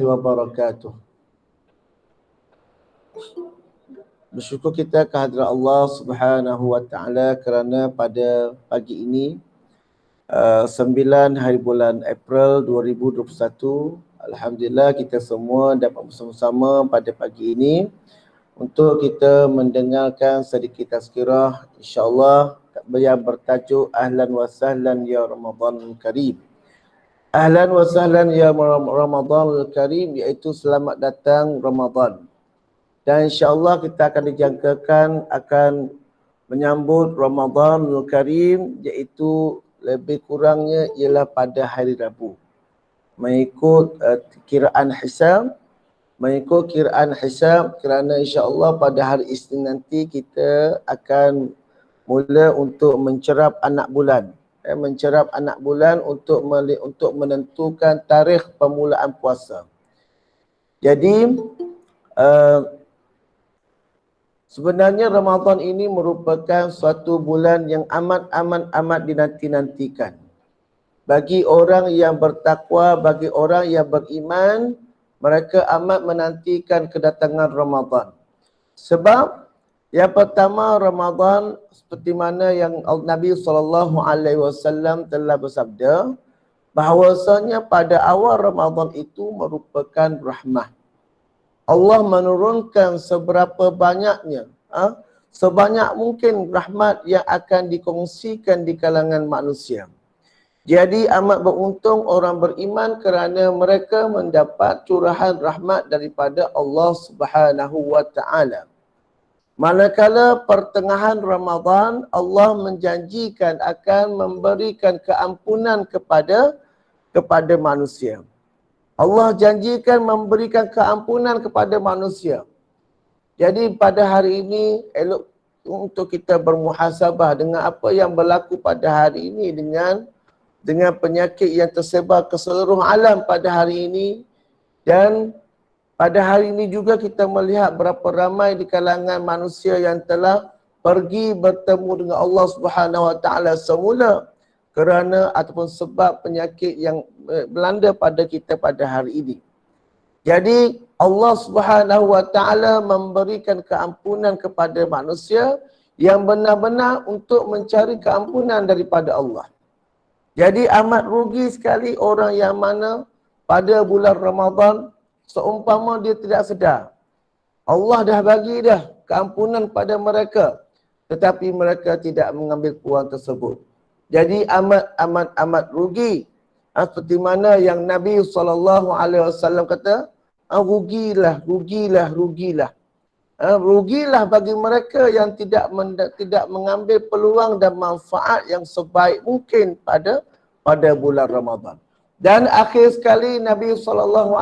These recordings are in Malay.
wabarakatuh. Bersyukur kita kehadrat Allah Subhanahu wa taala kerana pada pagi ini 9 hari bulan April 2021, alhamdulillah kita semua dapat bersama-sama pada pagi ini untuk kita mendengarkan sedikit tazkirah insya-Allah yang bertajuk Ahlan wa Sahlan ya Ramadan Karim. Ahlan wa sahlan ya Ramadan Karim, iaitu selamat datang Ramadan. Dan insya-Allah kita akan dijangkakan akan menyambut Ramadanul Karim, iaitu lebih kurangnya ialah pada hari Rabu. Mengikut kiraan hisab, kerana insya-Allah pada hari Isnin nanti kita akan mula untuk mencerap anak bulan. Mencerap anak bulan untuk menentukan tarikh permulaan puasa. Jadi sebenarnya Ramadan ini merupakan suatu bulan yang amat dinanti-nantikan. Bagi orang yang bertakwa, bagi orang yang beriman, mereka amat menantikan kedatangan Ramadan. Sebab yang pertama, Ramadan seperti mana yang Nabi SAW telah bersabda, bahawasanya pada awal Ramadan itu merupakan rahmah. Allah menurunkan seberapa banyaknya, sebanyak mungkin rahmat yang akan dikongsikan di kalangan manusia. Jadi amat beruntung orang beriman kerana mereka mendapat curahan rahmat daripada Allah Subhanahu wa taala. Manakala pertengahan Ramadan, Allah menjanjikan akan memberikan keampunan kepada manusia. Allah janjikan memberikan keampunan kepada manusia. Jadi pada hari ini elok untuk kita bermuhasabah dengan apa yang berlaku pada hari ini dengan penyakit yang tersebar ke seluruh alam pada hari ini, dan pada hari ini juga kita melihat berapa ramai di kalangan manusia yang telah pergi bertemu dengan Allah Subhanahu wa taala semula kerana ataupun sebab penyakit yang melanda pada kita pada hari ini. Jadi Allah Subhanahu wa taala memberikan keampunan kepada manusia yang benar-benar untuk mencari keampunan daripada Allah. Jadi amat rugi sekali orang yang mana pada bulan Ramadan seumpama dia tidak sedar, Allah dah bagi dah keampunan pada mereka, tetapi mereka tidak mengambil peluang tersebut. Jadi amat rugi. Seperti mana yang Nabi SAW kata, rugilah. Rugilah bagi mereka yang tidak mengambil peluang dan manfaat yang sebaik mungkin pada bulan Ramadan. Dan akhir sekali Nabi SAW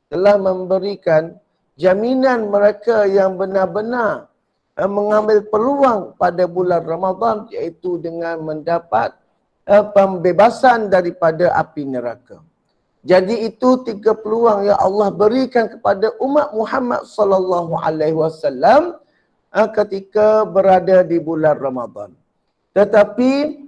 telah memberikan jaminan mereka yang benar-benar mengambil peluang pada bulan Ramadan, iaitu dengan mendapat pembebasan daripada api neraka. Jadi itu 3 peluang yang Allah berikan kepada umat Muhammad SAW ketika berada di bulan Ramadan. Tetapi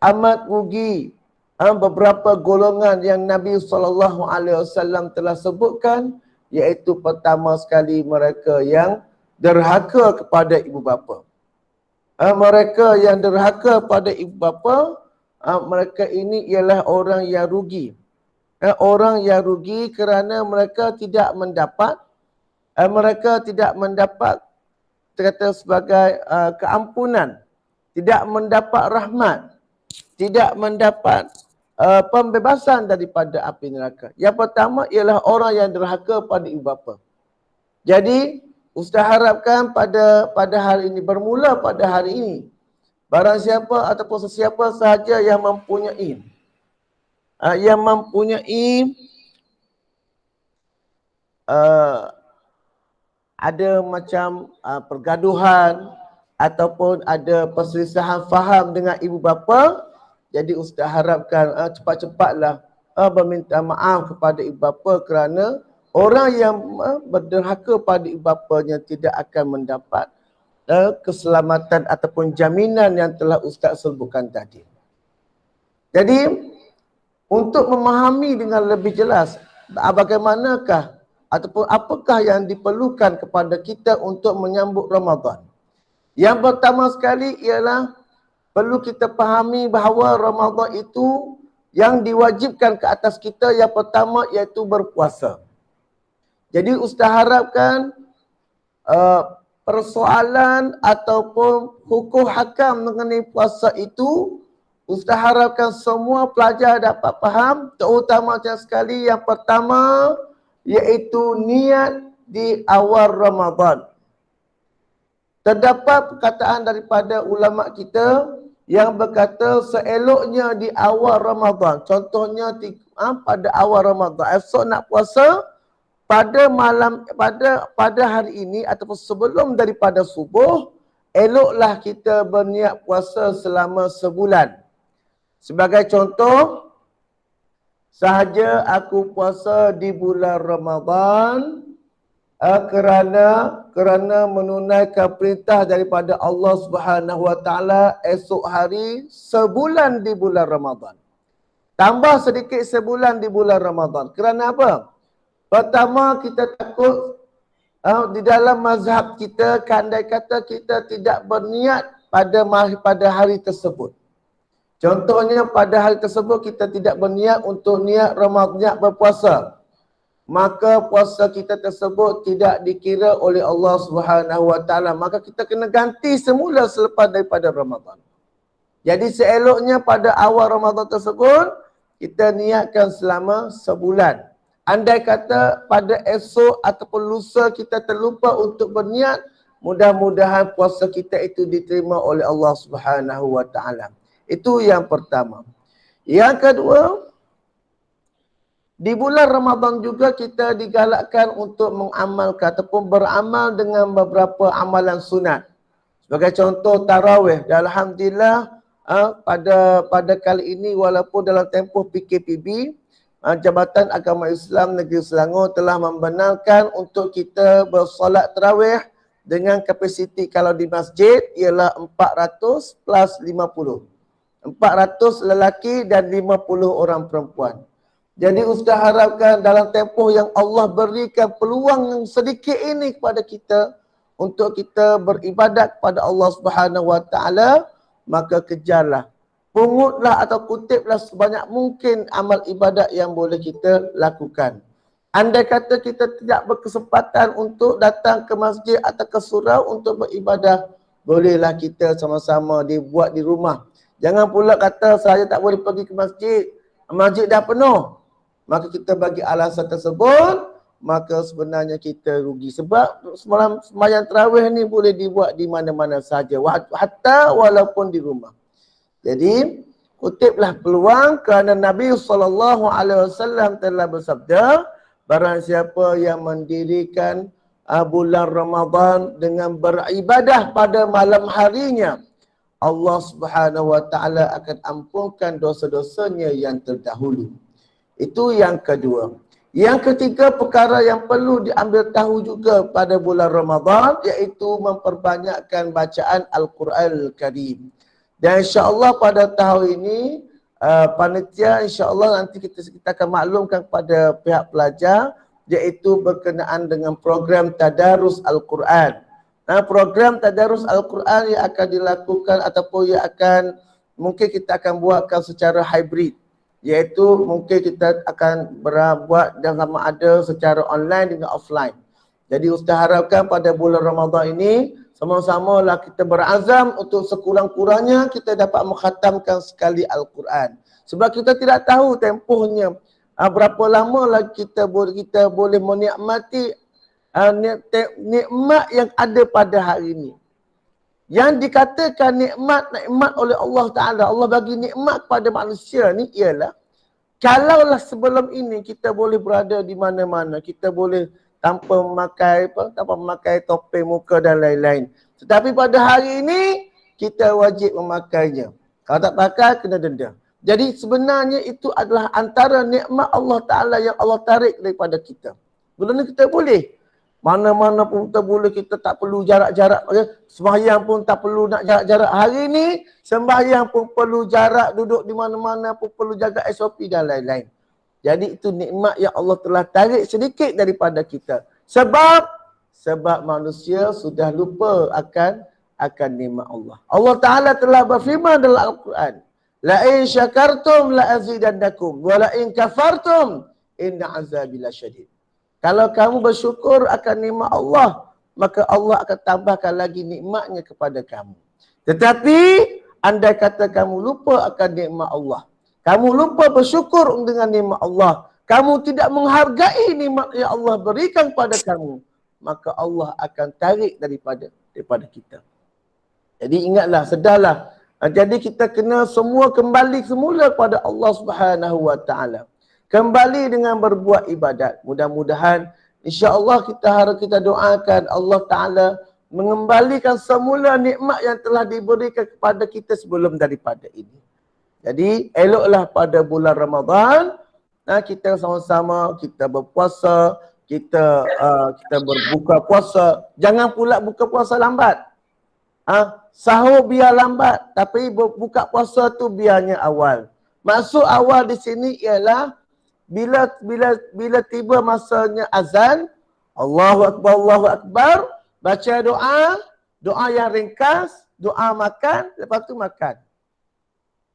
amat rugi beberapa golongan yang Nabi SAW telah sebutkan, iaitu pertama sekali mereka yang derhaka kepada ibu bapa. Mereka yang derhaka pada ibu bapa, mereka ini ialah orang yang rugi. Orang yang rugi kerana mereka tidak mendapat kata sebagai keampunan, tidak mendapat rahmat, tidak mendapat pembebasan daripada api neraka. Yang pertama ialah orang yang derhaka pada ibu bapa. Jadi Ustaz harapkan pada hari ini, bermula pada hari ini, barang siapa ataupun sesiapa sahaja yang mempunyai ada macam pergaduhan ataupun ada perselisihan faham dengan ibu bapa, jadi Ustaz harapkan cepat-cepatlah meminta maaf kepada ibu bapa, kerana orang yang berderhaka pada ibu bapanya tidak akan mendapat keselamatan ataupun jaminan yang telah Ustaz sebutkan tadi. Jadi untuk memahami dengan lebih jelas bagaimanakah ataupun apakah yang diperlukan kepada kita untuk menyambut Ramadan? Yang pertama sekali ialah perlu kita fahami bahawa Ramadan itu yang diwajibkan ke atas kita yang pertama iaitu berpuasa. Jadi Ustaz harapkan persoalan ataupun hukum hakam mengenai puasa itu Ustaz harapkan semua pelajar dapat faham, terutama sekali yang pertama iaitu niat di awal Ramadan. Terdapat perkataan daripada ulama kita yang berkata seeloknya di awal Ramadan. Contohnya pada awal Ramadan, esok nak puasa, pada malam pada hari ini ataupun sebelum daripada subuh, eloklah kita berniat puasa selama sebulan. Sebagai contoh, sahaja aku puasa di bulan Ramadan kerana menunaikan perintah daripada Allah Subhanahu Wa Taala esok hari sebulan di bulan Ramadan. Tambah sedikit sebulan di bulan Ramadan. Kerana apa? Pertama, kita takut di dalam mazhab kita, andai kata kita tidak berniat pada hari tersebut. Contohnya pada hari tersebut kita tidak berniat untuk niat Ramadan, niat berpuasa. Maka puasa kita tersebut tidak dikira oleh Allah Subhanahu Wa Taala. Maka kita kena ganti semula selepas daripada Ramadan. Jadi seeloknya pada awal Ramadan tersebut kita niatkan selama sebulan. Andai kata pada esok ataupun lusa kita terlupa untuk berniat, mudah-mudahan puasa kita itu diterima oleh Allah Subhanahu Wa Taala. Itu yang pertama. Yang kedua, di bulan Ramadan juga kita digalakkan untuk mengamalkan ataupun beramal dengan beberapa amalan sunat. Sebagai contoh tarawih. Dan alhamdulillah pada kali ini walaupun dalam tempoh PKPB, Jabatan Agama Islam Negeri Selangor telah membenarkan untuk kita bersolat tarawih dengan kapasiti kalau di masjid ialah 400 plus 50. 400 lelaki dan 50 orang perempuan. Jadi Ustaz harapkan dalam tempoh yang Allah berikan peluang yang sedikit ini kepada kita untuk kita beribadat kepada Allah Subhanahu Wa Taala, maka kejarlah. Pungutlah atau kutiplah sebanyak mungkin amal ibadat yang boleh kita lakukan. Andai kata kita tidak berkesempatan untuk datang ke masjid atau ke surau untuk beribadah, bolehlah kita sama-sama dibuat di rumah. Jangan pula kata saya tak boleh pergi ke masjid, masjid dah penuh. Maka kita bagi alasan tersebut, maka sebenarnya kita rugi. Sebab sembahyang tarawih ni boleh dibuat di mana-mana saja, hatta walaupun di rumah. Jadi, kutiplah peluang kerana Nabi SAW telah bersabda, barang siapa yang mendirikan bulan Ramadan dengan beribadah pada malam harinya, Allah Subhanahu Wa Taala akan ampunkan dosa-dosanya yang terdahulu. Itu yang kedua. Yang ketiga, perkara yang perlu diambil tahu juga pada bulan Ramadan iaitu memperbanyakkan bacaan Al-Quran Al-Karim. Dan insya-Allah pada tahun ini panitia insya-Allah nanti kita akan maklumkan kepada pihak pelajar iaitu berkenaan dengan program tadarus Al-Quran. Program tadarus Al-Quran yang akan dilakukan ataupun yang akan mungkin kita akan buatkan secara hybrid, iaitu mungkin kita akan buat dan sama ada secara online dengan offline. Jadi Ustaz harapkan pada bulan Ramadan ini sama-sama lah kita berazam untuk sekurang-kurangnya kita dapat mengkhatamkan sekali Al-Quran. Sebab kita tidak tahu tempohnya berapa lama lagi kita boleh menikmati nikmat yang ada pada hari ini. Yang dikatakan nikmat oleh Allah Ta'ala, Allah bagi nikmat kepada manusia ni ialah kalaulah sebelum ini kita boleh berada di mana-mana, kita boleh tanpa memakai topeng muka dan lain-lain. Tetapi pada hari ini kita wajib memakainya. Kalau tak pakai kena denda. Jadi sebenarnya itu adalah antara nikmat Allah Ta'ala yang Allah tarik daripada kita. Bila ni kita boleh. Mana-mana pun kita boleh, kita tak perlu jarak-jarak. Sembahyang pun tak perlu nak jarak-jarak. Hari ni sembahyang pun perlu jarak, duduk di mana-mana pun perlu jaga SOP dan lain-lain. Jadi itu nikmat yang Allah telah tarik sedikit daripada kita. Sebab manusia sudah lupa akan nikmat Allah. Allah Ta'ala telah berfirman dalam Al-Quran, la in syakartum la azidannakum wa la in kafartum inna azabi lasyadid. Kalau kamu bersyukur akan nikmat Allah, maka Allah akan tambahkan lagi nikmatnya kepada kamu. Tetapi andai kata kamu lupa akan nikmat Allah, kamu lupa bersyukur dengan nikmat Allah, kamu tidak menghargai nikmat yang Allah berikan pada kamu, maka Allah akan tarik daripada kita. Jadi ingatlah, sedarlah. Jadi kita kena semua kembali semula pada Allah Subhanahu Wa Taala. Kembali dengan berbuat ibadat. Mudah-mudahan insya-Allah kita doakan Allah Taala mengembalikan semula nikmat yang telah diberikan kepada kita sebelum daripada ini. Jadi eloklah pada bulan Ramadan, kita sama-sama kita berpuasa, kita berbuka puasa. Jangan pula buka puasa lambat. Sahur biar lambat, tapi buka puasa tu biarnya awal. Maksud awal di sini ialah bila tiba masanya azan, Allahu Akbar, baca doa yang ringkas, doa makan, lepas tu makan.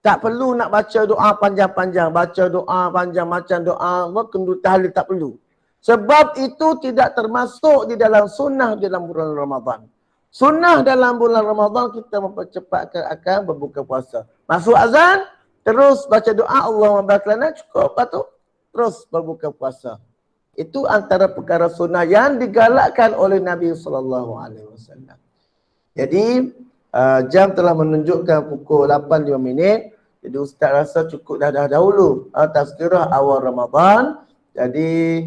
Tak perlu nak baca doa panjang-panjang, baca doa panjang macam doa kendu tahlil, tak perlu. Sebab itu tidak termasuk di dalam sunnah dalam bulan Ramadan. Sunnah dalam bulan Ramadan kita mempercepatkan akan berbuka puasa. Masuk azan, terus baca doa Allahumma barik lana, cukup, lepas tu terus berbuka puasa. Itu antara perkara sunnah yang digalakkan oleh Nabi SAW. Jadi jam telah menunjukkan pukul 8.05. Jadi Ustaz rasa cukup dah dahulu tazkirah awal Ramadan. Jadi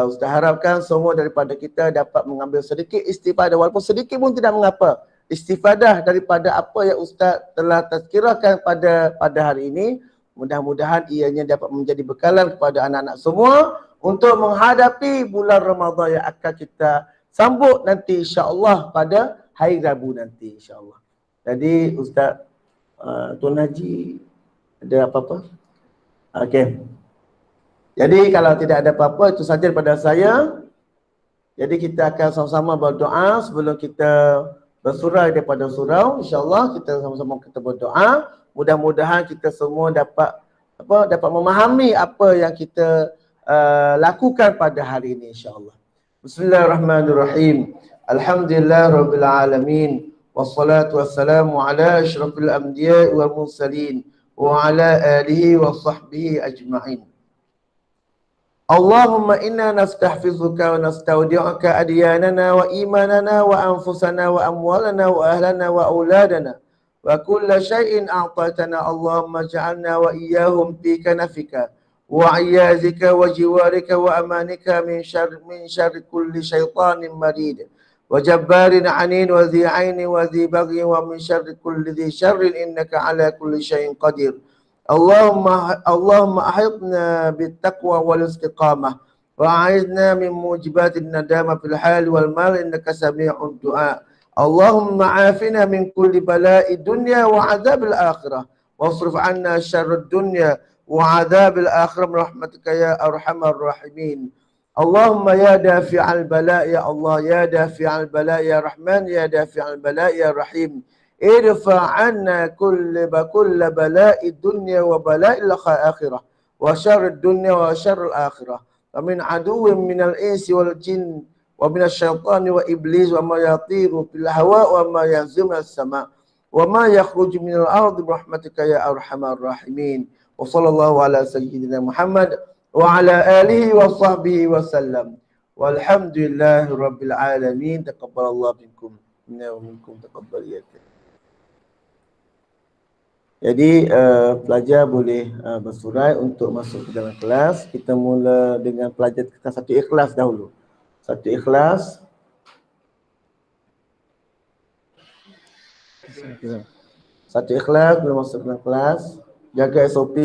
Ustaz harapkan semua daripada kita dapat mengambil sedikit istifadah, walaupun sedikit pun tidak mengapa. Istifadah daripada apa yang Ustaz telah tazkirahkan pada hari ini. Mudah-mudahan ianya dapat menjadi bekalan kepada anak-anak semua untuk menghadapi bulan Ramadan yang akan kita sambut nanti insya-Allah pada hari Rabu nanti insya-Allah. Jadi Ustaz Tuan Haji ada apa-apa? Okey. Jadi kalau tidak ada apa-apa, itu saja daripada saya. Jadi kita akan sama-sama berdoa sebelum kita bersurai daripada surau. InsyaAllah kita sama-sama kita berdoa. Mudah-mudahan kita semua dapat memahami apa yang kita lakukan pada hari ini insyaAllah. Bismillahirrahmanirrahim. Alhamdulillah Rabbil Alamin. Wassalatu wassalamu ala ashrafil anbiya wal mursalin wa ala alihi wa sahbihi ajma'in. Allahumma inna nastahfizuka wa nastaudi'uka adyanana wa imanana wa anfusana wa amwalana wa ahlana wa auladana wa kulla syai'in a'tatana. Allahumma ja'alna wa iyyahum fi kanafika wa iyazika wa jiwarika wa amanika min syarri kulli syaitanin marid wa jabbarin anin wa dhi aini wa dhi baghi wa min syarri kulli dhi syarrin innaka ala kulli syai'in qadir. Allahumma ahidna bittaqwa wal istiqamah wa a'idna min mujibatin nadama fil hal wal mal innaka sami'ud du'a. Allahumma afina min kulli bala'i dunya wa adzabil akhirah wasrif 'anna syarrad dunya wa adzabil akhirah rahmatika ya arhamar rahimin. Allahumma ya dafi'al bala' ya Allah, ya dafi'al bala' ya Rahman, ya dafi'al bala' ya Rahim. Irfa' anna kulla bala'i dunya wa bala'il akhirah wa syarrid dunya wa syarril akhirah wa min aduwwin minal insi wal jin wa minasy syaitani wa iblis wa ma yatiru fil hawa wa ma yanzimu as-sama' wa ma yakhruju minal ardi rahmatika ya arhamar rahimin. Wa sallallahu ala sayyidina Muhammad wa ala alihi wa sahbihi wa sallam. Walhamdulillahi rabbil alamin. Taqabbalallahu minkum wa minkum taqabbaliyatan. Jadi pelajar boleh bersurai untuk masuk ke dalam kelas. Kita mula dengan pelajar kita satu ikhlas dahulu. Satu ikhlas. Satu ikhlas belum masuk ke dalam kelas. Jaga SOP.